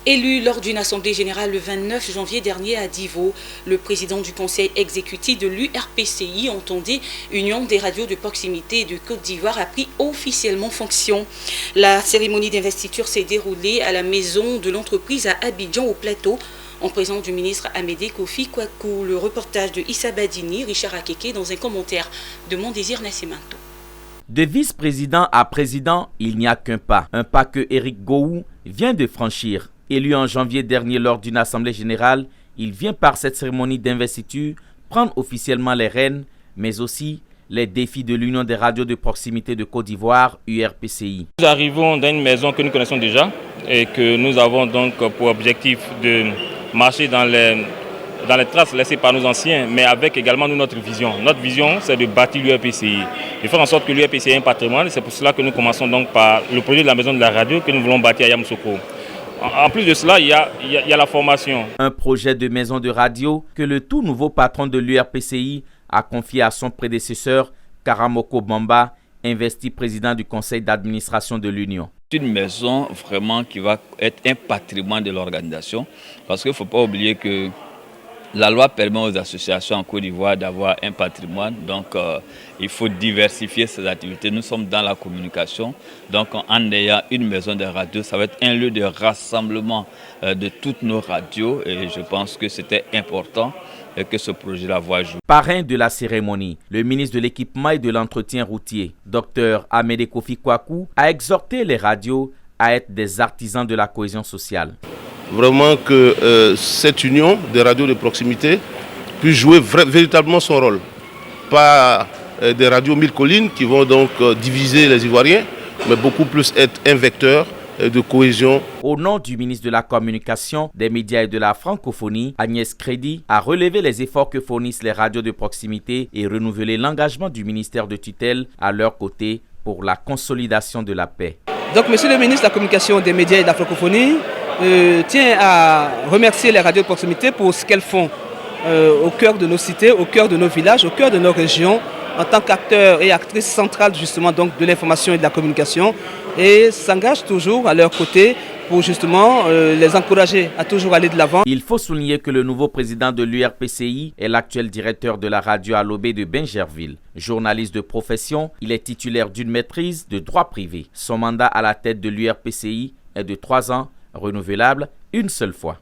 Élu lors d'une assemblée générale le 29 janvier dernier à Divo, le président du conseil exécutif de l'URPCI, entendait Union des radios de proximité de Côte d'Ivoire, a pris officiellement fonction. La cérémonie d'investiture s'est déroulée à la maison de l'entreprise à Abidjan au Plateau, en présence du ministre Amédée Kofi Kwaku. Le reportage de Issa Badini, Richard Akeke dans un commentaire de Mon Désir Nascimento. De vice-président à président, il n'y a qu'un pas que Éric Gowou vient de franchir. Élu en janvier dernier lors d'une assemblée générale, il vient par cette cérémonie d'investiture prendre officiellement les rênes, mais aussi les défis de l'Union des radios de proximité de Côte d'Ivoire, URPCI. Nous arrivons dans une maison que nous connaissons déjà et que nous avons donc pour objectif de marcher dans les traces laissées par nos anciens, mais avec également notre vision. Notre vision, c'est de bâtir l'URPCI, de faire en sorte que l'URPCI ait un patrimoine. C'est pour cela que nous commençons donc par le projet de la maison de la radio que nous voulons bâtir à Yamoussoukro. En plus de cela, il y a la formation. Un projet de maison de radio que le tout nouveau patron de l'URPCI a confié à son prédécesseur, Karamoko Bamba, investi président du conseil d'administration de l'Union. C'est une maison vraiment qui va être un patrimoine de l'organisation, parce qu'il ne faut pas oublier que la loi permet aux associations en Côte d'Ivoire d'avoir un patrimoine, donc il faut diversifier ces activités. Nous sommes dans la communication, donc en ayant une maison de radio, ça va être un lieu de rassemblement de toutes nos radios et je pense que c'était important que ce projet-là voit jour. Parrain de la cérémonie, le ministre de l'Équipement et de l'Entretien routier, Dr Amédée Kofi Kwaku, a exhorté les radios à être des artisans de la cohésion sociale. Vraiment que cette union des radios de proximité puisse jouer véritablement son rôle. Pas des radios mille collines qui vont donc diviser les Ivoiriens, mais beaucoup plus être un vecteur de cohésion. Au nom du ministre de la Communication, des médias et de la francophonie, Agnès Crédit a relevé les efforts que fournissent les radios de proximité et renouvelé l'engagement du ministère de tutelle à leur côté pour la consolidation de la paix. Donc, monsieur le ministre de la Communication, des médias et de la francophonie tient à remercier les radios de proximité pour ce qu'elles font au cœur de nos cités, au cœur de nos villages, au cœur de nos régions, en tant qu'acteurs et actrices centrales justement donc de l'information et de la communication, et s'engage toujours à leur côté pour justement les encourager à toujours aller de l'avant. Il faut souligner que le nouveau président de l'URPCI est l'actuel directeur de la radio à l'Obé de Bingerville. Journaliste de profession, il est titulaire d'une maîtrise de droit privé. Son mandat à la tête de l'URPCI est de 3 ans, renouvelable une seule fois.